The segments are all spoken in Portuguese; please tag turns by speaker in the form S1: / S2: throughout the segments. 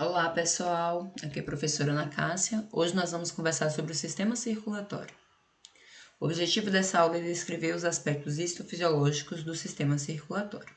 S1: Olá pessoal, aqui é a professora Ana Cássia. Hoje nós vamos conversar sobre o sistema circulatório. O objetivo dessa aula é descrever os aspectos histofisiológicos do sistema circulatório.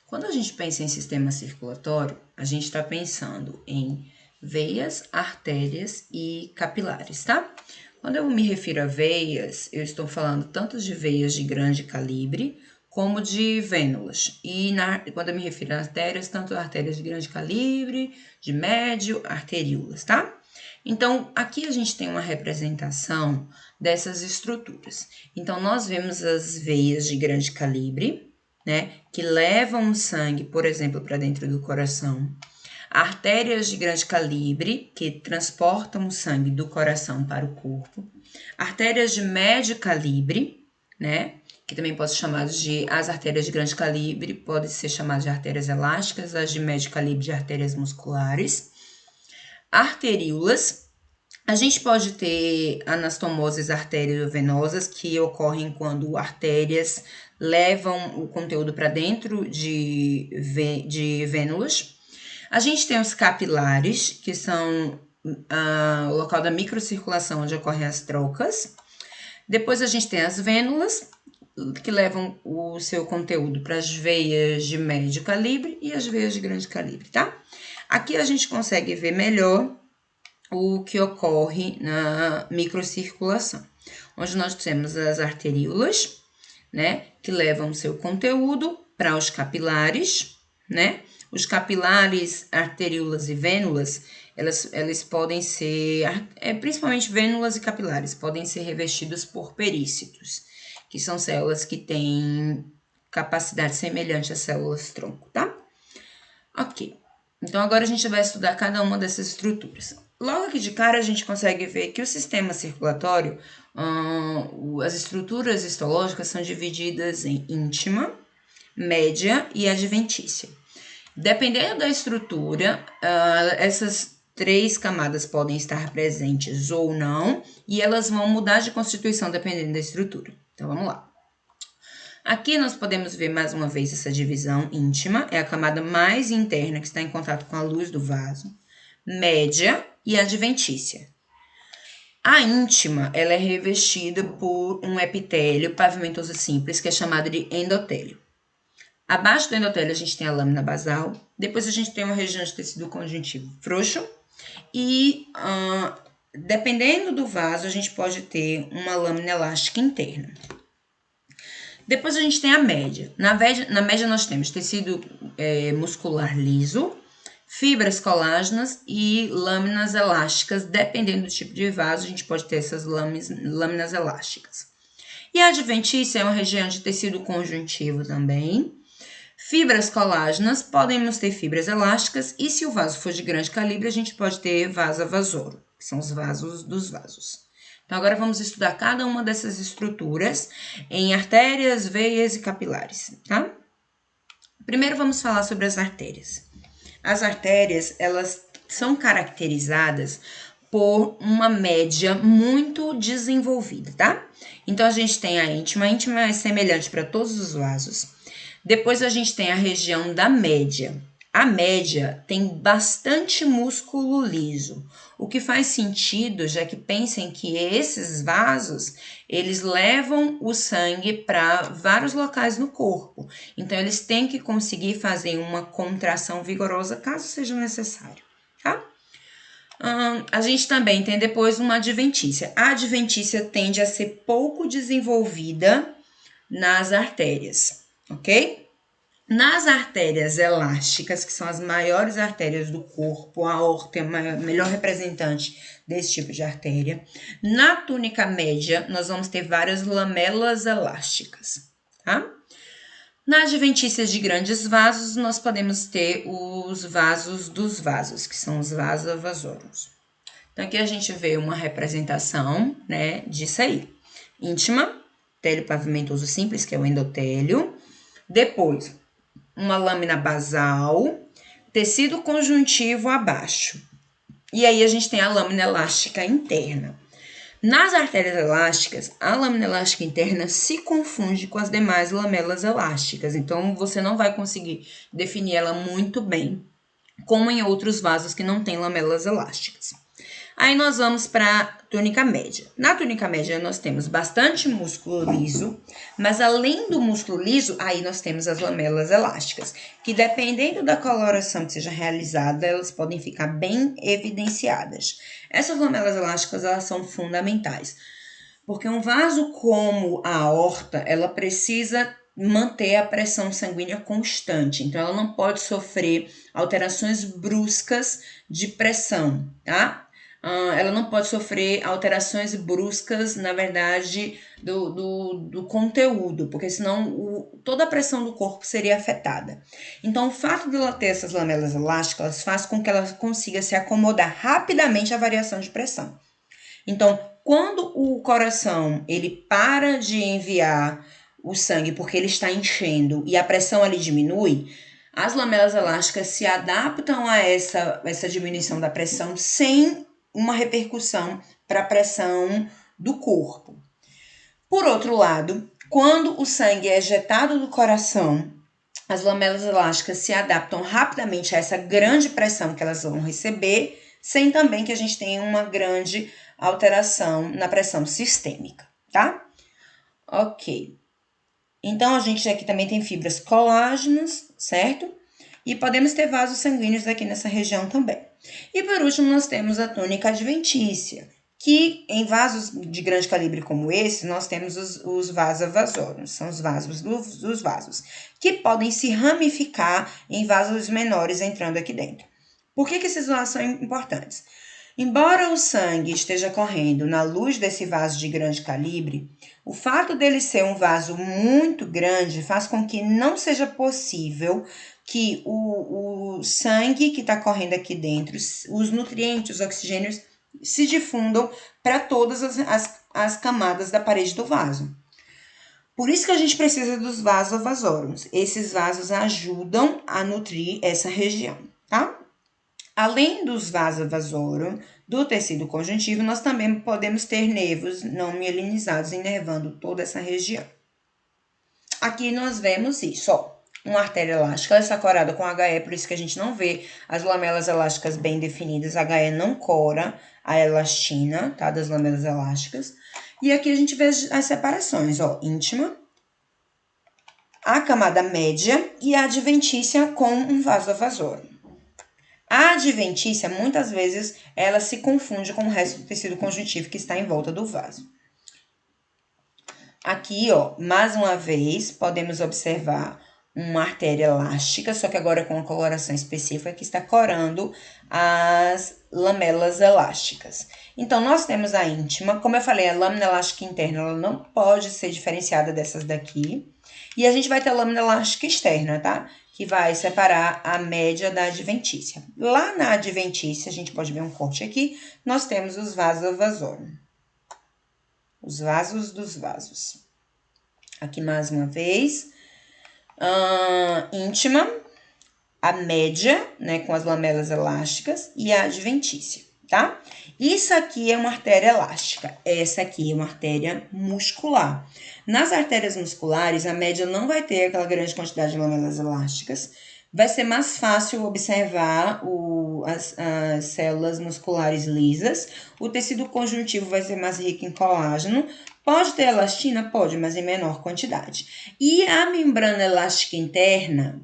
S1: Quando a gente pensa em sistema circulatório, a gente está pensando em veias, artérias e capilares, tá? Quando eu me refiro a veias, eu estou falando tanto de veias de grande calibre como de vênulas. E quando eu me refiro a artérias, tanto artérias de grande calibre, de médio, arteríolas, tá? Então, aqui a gente tem uma representação dessas estruturas. Então, nós vemos as veias de grande calibre, né, que levam o sangue, por exemplo, para dentro do coração. Artérias de grande calibre, que transportam o sangue do coração para o corpo. Artérias de médio calibre, né, que também pode ser chamadas de as artérias de grande calibre, podem ser chamadas de artérias elásticas, as de médio calibre de artérias musculares. Arteríolas, a gente pode ter anastomoses arteriovenosas que ocorrem quando artérias levam o conteúdo para dentro de vênulas. A gente tem os capilares, que são o local da microcirculação onde ocorrem as trocas. Depois a gente tem as vênulas, que levam o seu conteúdo para as veias de médio calibre e as veias de grande calibre, tá? Aqui a gente consegue ver melhor o que ocorre na microcirculação, onde nós temos as arteríolas, né, que levam o seu conteúdo para os capilares, né? Os capilares, arteríolas e vênulas, elas podem ser, principalmente vênulas e capilares, podem ser revestidos por perícitos, que são células que têm capacidade semelhante às células-tronco, tá? Ok. Então, agora a gente vai estudar cada uma dessas estruturas. Logo aqui de cara, a gente consegue ver que o sistema circulatório, as estruturas histológicas são divididas em íntima, média e adventícia. Dependendo da estrutura, essas três camadas podem estar presentes ou não, e elas vão mudar de constituição dependendo da estrutura. Então, vamos lá. Aqui nós podemos ver mais uma vez essa divisão íntima, é a camada mais interna que está em contato com a luz do vaso, média e adventícia. A íntima, ela é revestida por um epitélio pavimentoso simples, que é chamado de endotélio. Abaixo do endotélio a gente tem a lâmina basal, depois a gente tem uma região de tecido conjuntivo frouxo e, dependendo do vaso, a gente pode ter uma lâmina elástica interna. Depois a gente tem a média. Na média nós temos tecido muscular liso, fibras colágenas e lâminas elásticas. Dependendo do tipo de vaso, a gente pode ter essas lâminas elásticas. E a adventícia é uma região de tecido conjuntivo também. Fibras colágenas, podemos ter fibras elásticas, e se o vaso for de grande calibre, a gente pode ter vasa vasorum, que são os vasos dos vasos. Então, agora vamos estudar cada uma dessas estruturas em artérias, veias e capilares, tá? Primeiro vamos falar sobre as artérias. As artérias, elas são caracterizadas por uma média muito desenvolvida, tá? Então, a gente tem a íntima é semelhante para todos os vasos. Depois a gente tem a região da média. A média tem bastante músculo liso, o que faz sentido, já que pensem que esses vasos, eles levam o sangue para vários locais no corpo. Então, eles têm que conseguir fazer uma contração vigorosa, caso seja necessário, tá? A gente também tem depois uma adventícia. A adventícia tende a ser pouco desenvolvida nas artérias, ok? Nas artérias elásticas, que são as maiores artérias do corpo, a aorta é a melhor representante desse tipo de artéria. Na túnica média, nós vamos ter várias lamelas elásticas, tá? Nas adventícias de grandes vasos, nós podemos ter os vasos dos vasos, que são os vasa vasorums. Então, aqui a gente vê uma representação, né, disso aí. Íntima, télio pavimentoso simples, que é o endotélio. Depois, uma lâmina basal, tecido conjuntivo abaixo. E aí, a gente tem a lâmina elástica interna. Nas artérias elásticas, a lâmina elástica interna se confunde com as demais lamelas elásticas. Então, você não vai conseguir definir ela muito bem, como em outros vasos que não têm lamelas elásticas. Aí nós vamos para a túnica média. Na túnica média nós temos bastante músculo liso, mas além do músculo liso, aí nós temos as lamelas elásticas, que dependendo da coloração que seja realizada, elas podem ficar bem evidenciadas. Essas lamelas elásticas, elas são fundamentais, porque um vaso como a aorta, ela precisa manter a pressão sanguínea constante, então ela não pode sofrer alterações bruscas de pressão, tá? Ela não pode sofrer alterações bruscas, na verdade, do conteúdo, porque senão toda a pressão do corpo seria afetada. Então, o fato de ela ter essas lamelas elásticas faz com que ela consiga se acomodar rapidamente à variação de pressão. Então, quando o coração ele para de enviar o sangue porque ele está enchendo e a pressão ali diminui, as lamelas elásticas se adaptam a essa diminuição da pressão sem uma repercussão para a pressão do corpo. Por outro lado, quando o sangue é ejetado do coração, as lamelas elásticas se adaptam rapidamente a essa grande pressão que elas vão receber, sem também que a gente tenha uma grande alteração na pressão sistêmica, tá? Ok. Então, a gente aqui também tem fibras colágenas, certo? E podemos ter vasos sanguíneos aqui nessa região também. E por último, nós temos a túnica adventícia, que em vasos de grande calibre como esse, nós temos os vasovasórons, são os vasos dos vasos, que podem se ramificar em vasos menores entrando aqui dentro. Por que esses vasos são importantes? Embora o sangue esteja correndo na luz desse vaso de grande calibre, o fato dele ser um vaso muito grande faz com que não seja possível que o sangue que está correndo aqui dentro, os nutrientes, os oxigênios, se difundam para todas as camadas da parede do vaso. Por isso que a gente precisa dos vasovasórons. Esses vasos ajudam a nutrir essa região, tá? Além dos vasovasórons do tecido conjuntivo, nós também podemos ter nervos não mielinizados inervando toda essa região. Aqui nós vemos isso, ó. Uma artéria elástica, ela está corada com HE, por isso que a gente não vê as lamelas elásticas bem definidas. HE não cora a elastina, tá? Das lamelas elásticas. E aqui a gente vê as separações, ó. Íntima, a camada média e a adventícia com um vasovasor. A adventícia, muitas vezes, ela se confunde com o resto do tecido conjuntivo que está em volta do vaso. Aqui, ó, mais uma vez, podemos observar uma artéria elástica, só que agora com uma coloração específica que está corando as lamelas elásticas. Então, nós temos a íntima, como eu falei, a lâmina elástica interna, ela não pode ser diferenciada dessas daqui. E a gente vai ter a lâmina elástica externa, tá? Que vai separar a média da adventícia. Lá na adventícia, a gente pode ver um corte aqui, nós temos os vasovasórons. Os vasos dos vasos. Aqui mais uma vez. Íntima, a média, né, com as lamelas elásticas e a adventícia, tá? Isso aqui é uma artéria elástica, essa aqui é uma artéria muscular. Nas artérias musculares, a média não vai ter aquela grande quantidade de lamelas elásticas, vai ser mais fácil observar as células musculares lisas, o tecido conjuntivo vai ser mais rico em colágeno. Pode ter elastina? Pode, mas em menor quantidade. E a membrana elástica interna,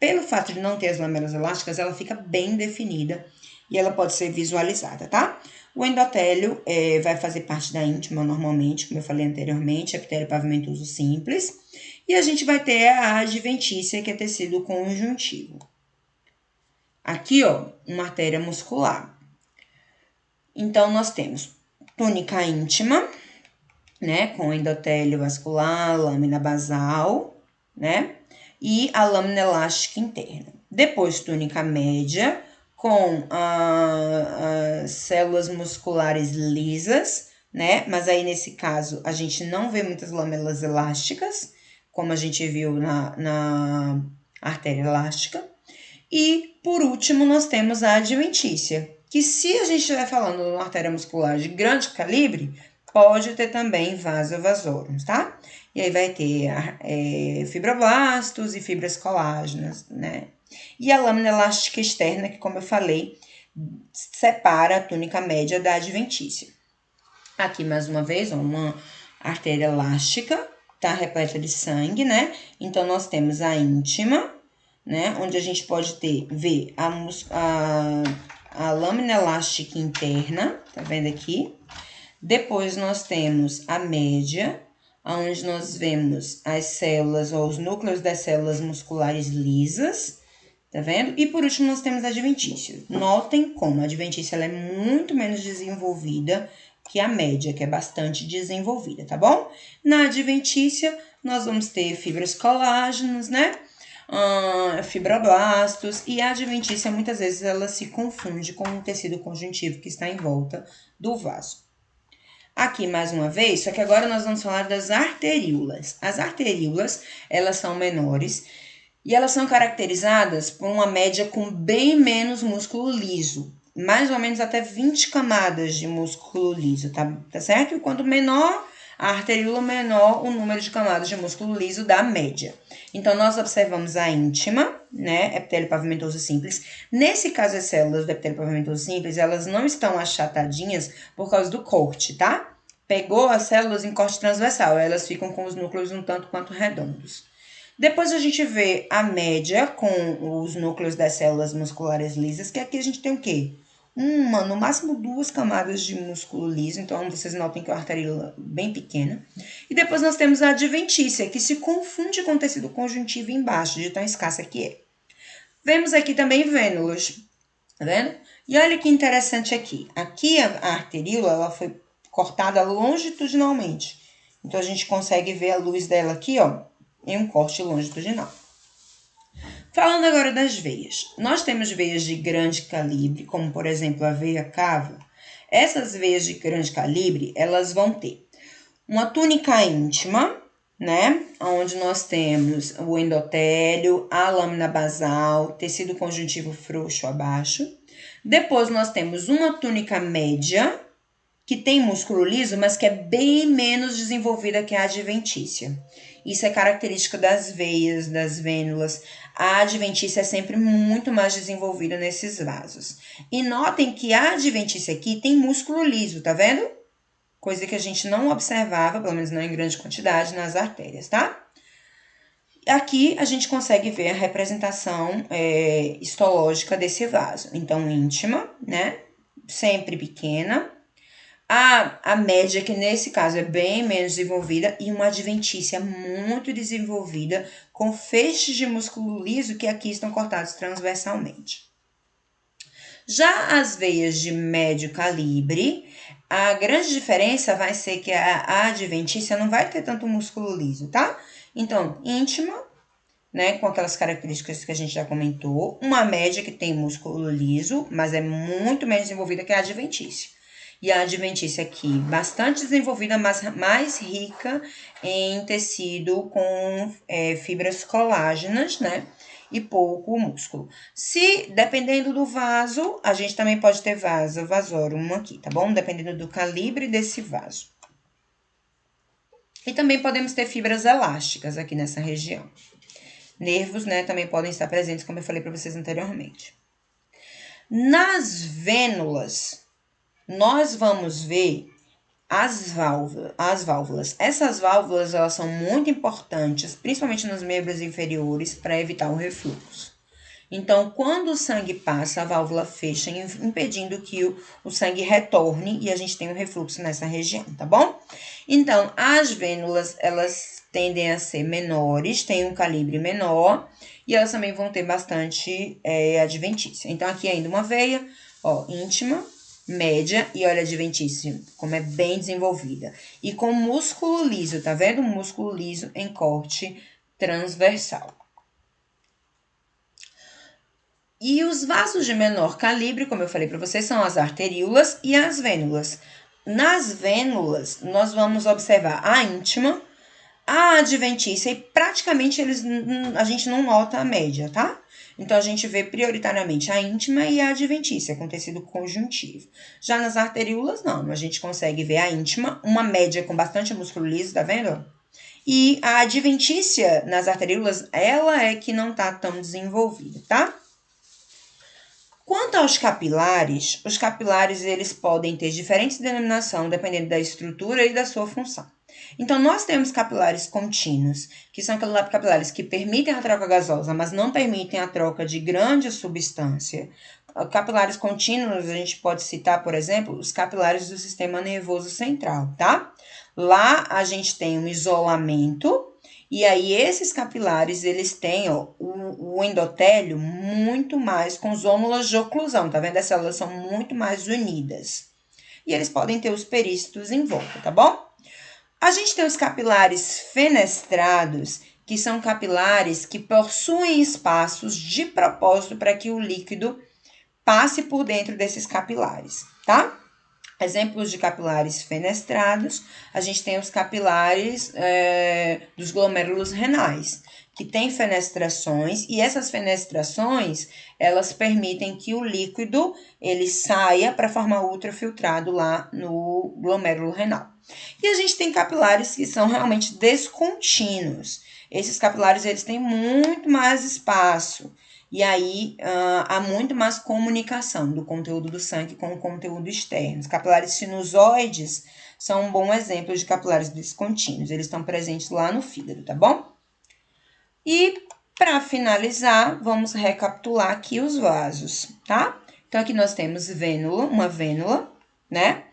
S1: pelo fato de não ter as lamelas elásticas, ela fica bem definida e ela pode ser visualizada, tá? O endotélio vai fazer parte da íntima normalmente, como eu falei anteriormente, epitélio pavimentoso simples. E a gente vai ter a adventícia, que é tecido conjuntivo. Aqui, ó, uma artéria muscular. Então, nós temos túnica íntima, né, com endotélio vascular, lâmina basal, né, e a lâmina elástica interna. Depois, túnica média, com as células musculares lisas, né, mas aí nesse caso a gente não vê muitas lamelas elásticas, como a gente viu na artéria elástica. E, por último, nós temos a adventícia, que se a gente estiver falando de uma artéria muscular de grande calibre, pode ter também vasovasórons, tá? E aí vai ter fibroblastos e fibras colágenas, né? E a lâmina elástica externa, que, como eu falei, separa a túnica média da adventícia. Aqui, mais uma vez, ó, uma artéria elástica, tá repleta de sangue, né? Então, nós temos a íntima, né? Onde a gente pode ver a lâmina elástica interna, tá vendo aqui? Depois, nós temos a média, onde nós vemos as células ou os núcleos das células musculares lisas, tá vendo? E por último, nós temos a adventícia. Notem como a adventícia ela é muito menos desenvolvida que a média, que é bastante desenvolvida, tá bom? Na adventícia, nós vamos ter fibras colágenas, né? Fibroblastos, e a adventícia, muitas vezes, ela se confunde com o tecido conjuntivo que está em volta do vaso. Aqui, mais uma vez, só que agora nós vamos falar das arteríolas. As arteríolas, elas são menores e elas são caracterizadas por uma média com bem menos músculo liso, mais ou menos até 20 camadas de músculo liso, tá certo? E quanto menor a arteríola, menor o número de camadas de músculo liso da média. Então, nós observamos a íntima, né, epitélio pavimentoso simples. Nesse caso, as células do epitélio pavimentoso simples, elas não estão achatadinhas por causa do corte, tá? Pegou as células em corte transversal, elas ficam com os núcleos um tanto quanto redondos. Depois a gente vê a média com os núcleos das células musculares lisas, que aqui a gente tem o quê? No máximo 2 camadas de músculo liso, então vocês notem que é uma arteríola bem pequena. E depois nós temos a adventícia, que se confunde com o tecido conjuntivo embaixo, de tão escassa que é. Vemos aqui também vênulos, tá vendo? E olha que interessante aqui. Aqui a arteríola, ela foi cortada longitudinalmente. Então, a gente consegue ver a luz dela aqui, ó, em um corte longitudinal. Falando agora das veias. Nós temos veias de grande calibre, como, por exemplo, a veia cava. Essas veias de grande calibre, elas vão ter uma túnica íntima, né? Onde nós temos o endotélio, a lâmina basal, tecido conjuntivo frouxo abaixo. Depois, nós temos uma túnica média, que tem músculo liso, mas que é bem menos desenvolvida que a adventícia. Isso é característica das veias, das vênulas. A adventícia é sempre muito mais desenvolvida nesses vasos. E notem que a adventícia aqui tem músculo liso, tá vendo? Coisa que a gente não observava, pelo menos não em grande quantidade, nas artérias, tá? Aqui a gente consegue ver a representação histológica desse vaso. Então, íntima, né? Sempre pequena. A média, que nesse caso é bem menos desenvolvida, e uma adventícia muito desenvolvida, com feixes de músculo liso que aqui estão cortados transversalmente. Já as veias de médio calibre, a grande diferença vai ser que a adventícia não vai ter tanto músculo liso, tá? Então, íntima, né, com aquelas características que a gente já comentou, uma média que tem músculo liso, mas é muito menos desenvolvida que a adventícia. E a adventícia aqui, bastante desenvolvida, mas mais rica em tecido com fibras colágenas, né? E pouco músculo. Se, dependendo do vaso, a gente também pode ter vasorum aqui, tá bom? Dependendo do calibre desse vaso. E também podemos ter fibras elásticas aqui nessa região. Nervos, né, também podem estar presentes, como eu falei para vocês anteriormente. Nas vênulas, nós vamos ver as válvulas. Essas válvulas, elas são muito importantes, principalmente nos membros inferiores, para evitar o refluxo. Então, quando o sangue passa, a válvula fecha, impedindo que o sangue retorne e a gente tenha um refluxo nessa região, tá bom? Então, as vênulas, elas tendem a ser menores, têm um calibre menor, e elas também vão ter bastante adventícia. Então, aqui ainda uma veia, ó, íntima, média, e olha a adventícia, como é bem desenvolvida. E com músculo liso, tá vendo? Músculo liso em corte transversal. E os vasos de menor calibre, como eu falei para vocês, são as arteríolas e as vênulas. Nas vênulas, nós vamos observar a íntima, a adventícia, e praticamente a gente não nota a média, tá? Então, a gente vê prioritariamente a íntima e a adventícia, com tecido conjuntivo. Já nas arteríolas, não. A gente consegue ver a íntima, uma média com bastante músculo liso, tá vendo? E a adventícia nas arteríolas, ela é que não está tão desenvolvida, tá? Quanto aos capilares, os capilares eles podem ter diferentes denominações dependendo da estrutura e da sua função. Então, nós temos capilares contínuos, que são capilares que permitem a troca gasosa, mas não permitem a troca de grande substância. Capilares contínuos, a gente pode citar, por exemplo, os capilares do sistema nervoso central, tá? Lá a gente tem um isolamento, e aí esses capilares, eles têm o endotélio muito mais com zônulas de oclusão, tá vendo? As células são muito mais unidas. E eles podem ter os perícitos em volta, tá bom? A gente tem os capilares fenestrados, que são capilares que possuem espaços de propósito para que o líquido passe por dentro desses capilares, tá? Exemplos de capilares fenestrados, a gente tem os capilares dos glomérulos renais, que tem fenestrações, e essas fenestrações, elas permitem que o líquido, ele saia para formar ultrafiltrado lá no glomérulo renal. E a gente tem capilares que são realmente descontínuos. Esses capilares, eles têm muito mais espaço. E aí, há muito mais comunicação do conteúdo do sangue com o conteúdo externo. Os capilares sinusoides são um bom exemplo de capilares descontínuos. Eles estão presentes lá no fígado, tá bom? E, para finalizar, vamos recapitular aqui os vasos, tá? Então, aqui nós temos vênula, uma vênula, né?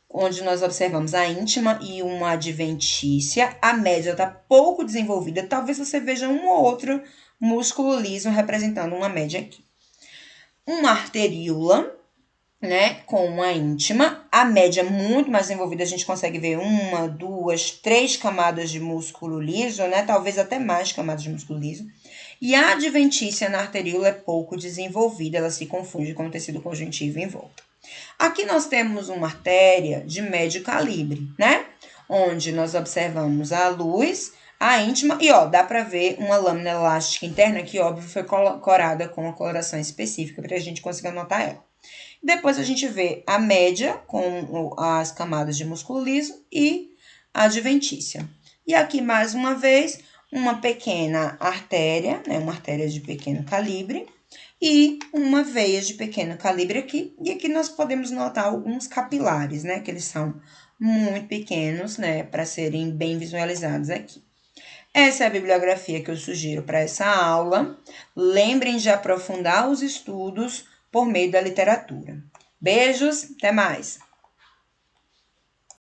S1: Onde nós observamos a íntima e uma adventícia. A média está pouco desenvolvida. Talvez você veja um ou outro músculo liso representando uma média aqui. Uma arteríola, né, com uma íntima. A média muito mais desenvolvida, a gente consegue ver 1, 2, 3 camadas de músculo liso, né, talvez até mais camadas de músculo liso. E a adventícia na arteríola é pouco desenvolvida, ela se confunde com o tecido conjuntivo em volta. Aqui nós temos uma artéria de médio calibre, né, onde nós observamos a luz, a íntima, e ó, dá para ver uma lâmina elástica interna que, óbvio, foi corada com uma coloração específica para a gente conseguir notar ela. Depois a gente vê a média com as camadas de músculo liso e a adventícia. E aqui, mais uma vez, uma pequena artéria, né, uma artéria de pequeno calibre e uma veia de pequeno calibre aqui. E aqui nós podemos notar alguns capilares, né, que eles são muito pequenos, né, para serem bem visualizados aqui. Essa é a bibliografia que eu sugiro para essa aula. Lembrem de aprofundar os estudos por meio da literatura. Beijos, até mais!